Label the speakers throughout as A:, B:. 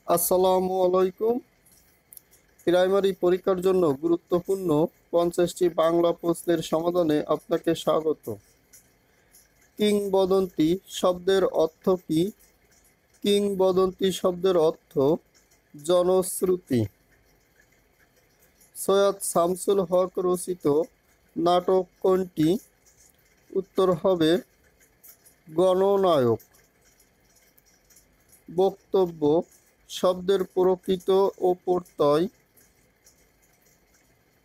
A: আসসালামু আলাইকুম। প্রাইমারি পরীক্ষার জন্য গুরুত্বপূর্ণ 50টি বাংলা প্রশ্নের সমাধানে আপনাকে স্বাগত। কিংবদন্তি শব্দের অর্থ কী? কিংবদন্তি শব্দের অর্থ জনশ্রুতি। সৈয়দ শামসুল হক রচিত নাটক কোনটি? উত্তর হবে গণনায়ক। বক্তব্য শব্দের প্রকৃত ও প্রত্যয়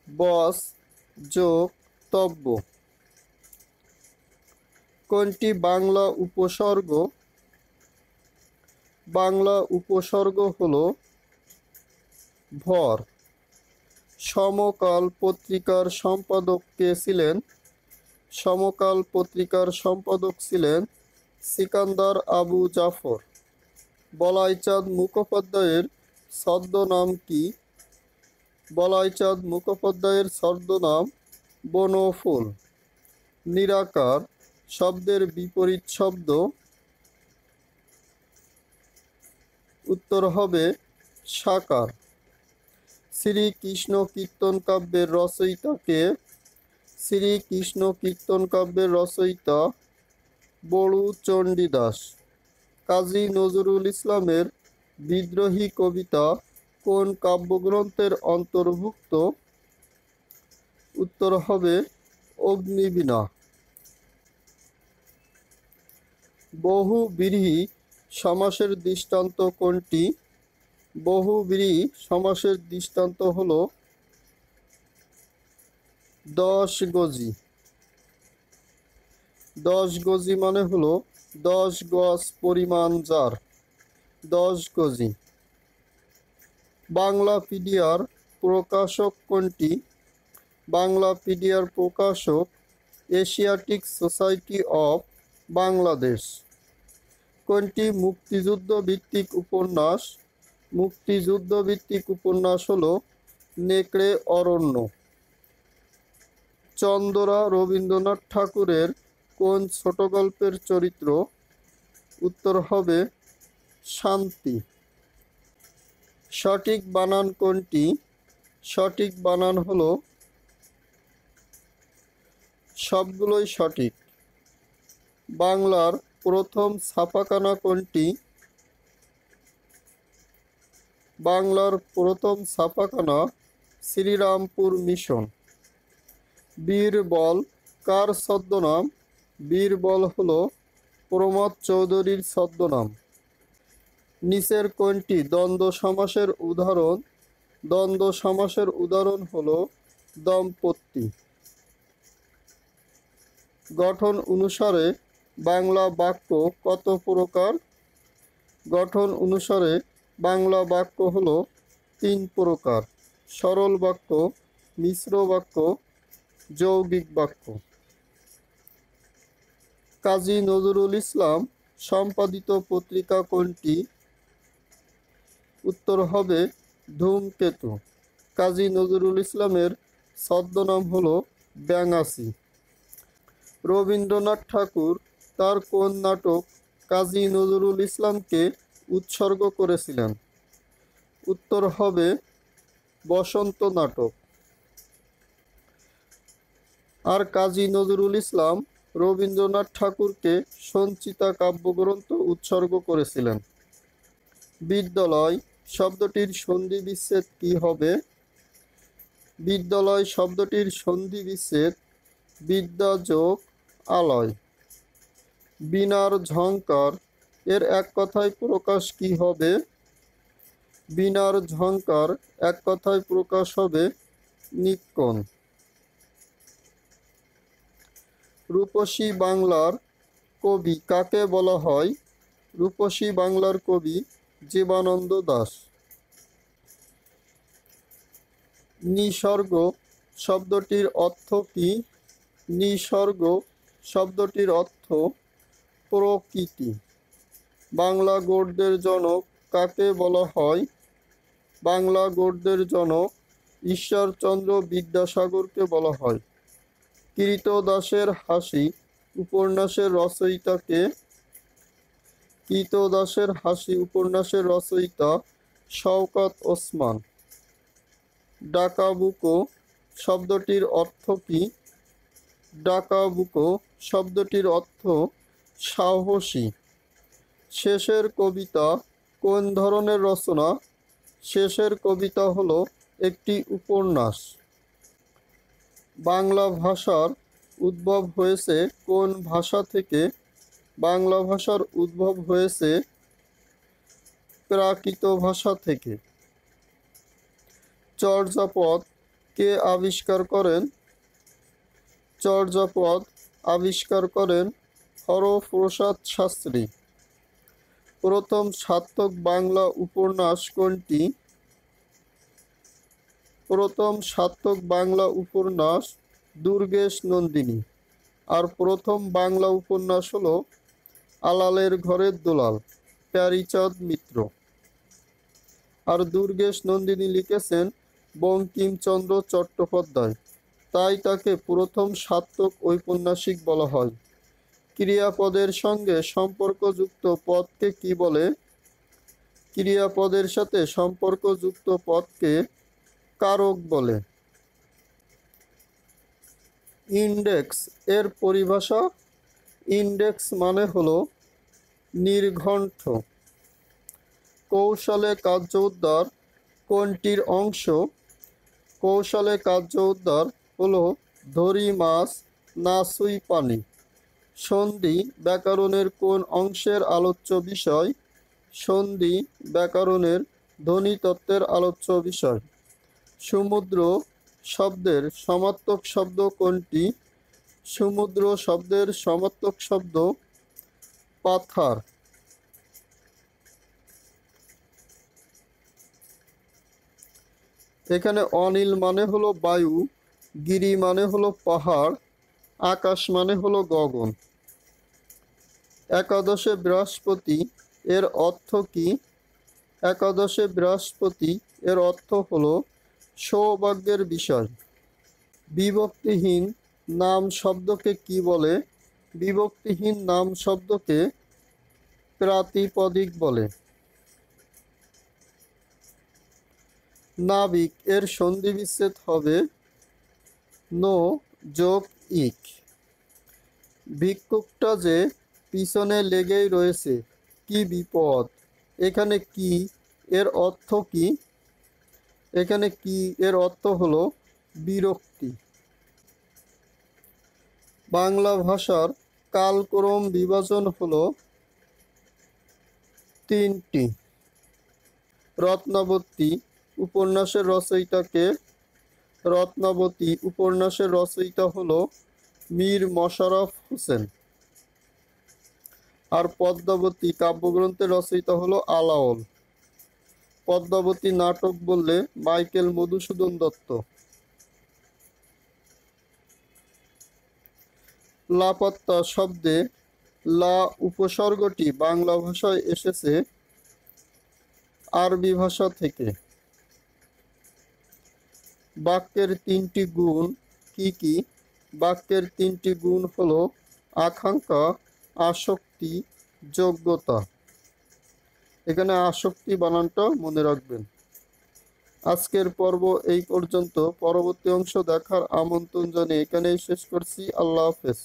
A: বস যোগ তব্য। কোনটি বাংলা উপসর্গ? বাংলা উপসর্গ হলো ভর। সমকাল পত্রিকার সম্পাদক কে ছিলেন? সমকাল পত্রিকার সম্পাদক ছিলেন সিকান্দার আবু জাফর। বলাইচাঁদ মুখোপাধ্যায়ের ছদ্মনাম কি? বলাইচাঁদ মুখোপাধ্যায়ের ছদ্মনাম বনফুল। নিরাকার শব্দের বিপরীত শব্দ? উত্তর হবে সাকার। শ্রীকৃষ্ণ কীর্তন কাব্যের রচয়িতা কে? শ্রীকৃষ্ণ কীর্তন কাব্যের রচয়িতা বড়ু চণ্ডীদাস। কাজী নজরুল ইসলামের বিদ্রোহী কবিতা কোন কাব্যগ্রন্থের অন্তর্ভুক্ত? উত্তর হবে অগ্নিবীণা। বহুব্রীহি সমাসের দৃষ্টান্ত কোনটি? বহুব্রীহি সমাসের দৃষ্টান্ত হল 10 গজি। 10 গজি মানে হলো 10 গজ পরিমাণ যার, 10 গজি। বাংলাপিডিয়ার প্রকাশক কোনটি? বাংলাপিডিয়ার প্রকাশক এশিয়াটিক সোসাইটি অফ বাংলাদেশ। কোনটি মুক্তিযুদ্ধ ভিত্তিক উপন্যাস? মুক্তিযুদ্ধ ভিত্তিক উপন্যাস হলো নেকড়ে অরণ্য। চন্দরা রবীন্দ্রনাথ ঠাকুরের কোন ছোট গল্পের চরিত্র? উত্তর হবে শান্তি। সঠিক বানান কোনটি? সঠিক বানান হলো সবগুলোই সঠিক। বাংলার প্রথম ছাপাখানা কোনটি? বাংলার প্রথম ছাপাখানা শ্রীরামপুর মিশন। বীরবল কার ছদ্মনাম? বীরবল হলো প্রমথ চৌধুরীর ছদ্মনাম। নিচের কোনটি দ্বন্দ্ব সমাসের উদাহরণ? দ্বন্দ্ব সমাসের উদাহরণ হলো দম্পতি। গঠন অনুসারে বাংলা বাক্য কত প্রকার? গঠন অনুসারে বাংলা বাক্য হলো 3 প্রকার: সরল বাক্য, মিশ্র বাক্য, যৌগিক বাক্য। কাজী নজরুল ইসলাম সম্পাদিত পত্রিকা কোনটি? উত্তর হবে ধূমকেতু। কাজী নজরুল ইসলামের ছদ্মনাম হলো ব্যাঙাচি। রবীন্দ্রনাথ ঠাকুর তার কোন নাটক কাজী নজরুল ইসলামকে উৎসর্গ করেছিলেন? উত্তর হবে বসন্ত নাটক। আর কাজী নজরুল ইসলাম রবীন্দ্রনাথ ঠাকুরকে সঞ্চিতা কাব্যগ্রন্থ উৎসর্গ করেছিলেন। বিদ্যালয় শব্দটির সন্ধি বিচ্ছেদ কি হবে? বিদ্যালয় শব্দটির সন্ধি বিচ্ছেদ বিদ্যা যোগ আলয়। বীণার ঝংকার এর এক কথায় প্রকাশ কি হবে? বীণার ঝংকার এক কথায় প্রকাশ হবে নিক্কণ। রূপসী বাংলার কবি কাকে বলা হয়? রূপসী বাংলার কবি জীবনানন্দ দাশ। নিসর্গ শব্দটির অর্থ কি? নিসর্গ শব্দটির অর্থ প্রকৃতি। বাংলা গদ্যের জনক কাকে বলা হয়? বাংলা গদ্যের জনক ঈশ্বরচন্দ্র বিদ্যাসাগরকে বলা হয়। কৃতদাসের হাসি উপন্যাসের রচয়িতা কে? কৃতদাসের হাসি উপন্যাসের রচয়িতা শওকত ওসমান। ডাকাবুকো শব্দটির অর্থ কি? ডাকাবুকো শব্দটির অর্থ সাহসী। শেষের কবিতা কোন ধরনের রচনা? শেষের কবিতা হলো একটি উপন্যাস। বাংলা ভাষার উদ্ভব হয়েছে কোন ভাষা থেকে? বাংলা ভাষার উদ্ভব হয়েছে প্রাকৃত ভাষা থেকে। চর্যাপদ কে আবিষ্কার করেন? চর্যাপদ আবিষ্কার করেন হরপ্রসাদ শাস্ত্রী। প্রথম সার্থক বাংলা উপন্যাস কোনটি? প্রথম সার্থক বাংলা উপন্যাস দুর্গেশ নন্দিনী। আর প্রথম বাংলা উপন্যাস হলো আলালের ঘরের দুলাল, প্যারীচাঁদ মিত্র। আর দুর্গেশ নন্দিনী লিখেছেন বঙ্কিমচন্দ্র চট্টোপাধ্যায়, তাই তাকে প্রথম সার্থক ঔপন্যাসিক বলা হয়। ক্রিয়াপদের সঙ্গে সম্পর্কযুক্ত পদকে কি বলে? ক্রিয়াপদের সাথে সম্পর্কযুক্ত পদকে কারক বলে। ইন্ডেক্স এর পরিভাষা? ইন্ডেক্স মানে হলো নির্ঘণ্ট। কৌশলে কার্য উদ্ধার কোনটির অংশ? কৌশলে কার্য উদ্ধার হলো ধরি মাছ না ছুঁই পানি। সন্ধি ব্যাকরণের কোন অংশের আলোচ্য বিষয়? সন্ধি ব্যাকরণের ধ্বনিতত্ত্বের আলোচ্য বিষয়। সমুদ্র শব্দের সমার্থক শব্দ কোনটি? সমুদ্র শব্দের সমার্থক শব্দ পাথার। এখানে অনিল মানে হলো বায়ু, গিরি মানে হলো পাহাড়, আকাশ মানে হলো গগন। একাদশে বৃহস্পতি এর অর্থ কি? একাদশে বৃহস্পতি এর অর্থ হলো সৌভাগ্যের বিষয়। বিভক্তিহীন নাম শব্দকে কি বলে? বিভক্তিহীন নাম শব্দকে প্রাতিপদিক বলে। নাবিক এর সন্ধি বিচ্ছেদ হবে নো যোগ ইক। ভিক্ষুকটা যে পিছনে লেগেই রয়েছে, কি বিপদ। এখানে কি এর অর্থ কি? এখানে কি এর অর্থ হলো বিরক্তি। বাংলা ভাষার কালক্রম বিভাজন হলো তিনটি। রত্নাবতী উপন্যাসের রচয়িতাকে? রত্নাবতী উপন্যাসের রচয়িতা হলো মীর মশাররফ হোসেন। আর পদ্মাবতী কাব্যগ্রন্থের রচয়িতা হলো আলাওল। পদ্মাবতী নাটক বললে মাইকেল মধুসূদন দত্ত। লাপাত্তা শব্দে লা উপসর্গটি বাংলা ভাষায় এসেছে আরবি ভাষা থেকে। বাক্যের তিনটি গুণ কি কি? বাক্যের তিনটি গুণ হলো আকাঙ্ক্ষা, আসক্তি, যোগ্যতা। এখানে আসক্তি বানানটা মনে রাখবেন। আজকের পর্ব এই পর্যন্ত। পরবর্তী অংশ দেখার আমন্ত্রণ জানিয়ে এখানেই শেষ করছি। আল্লাহ হাফেজ।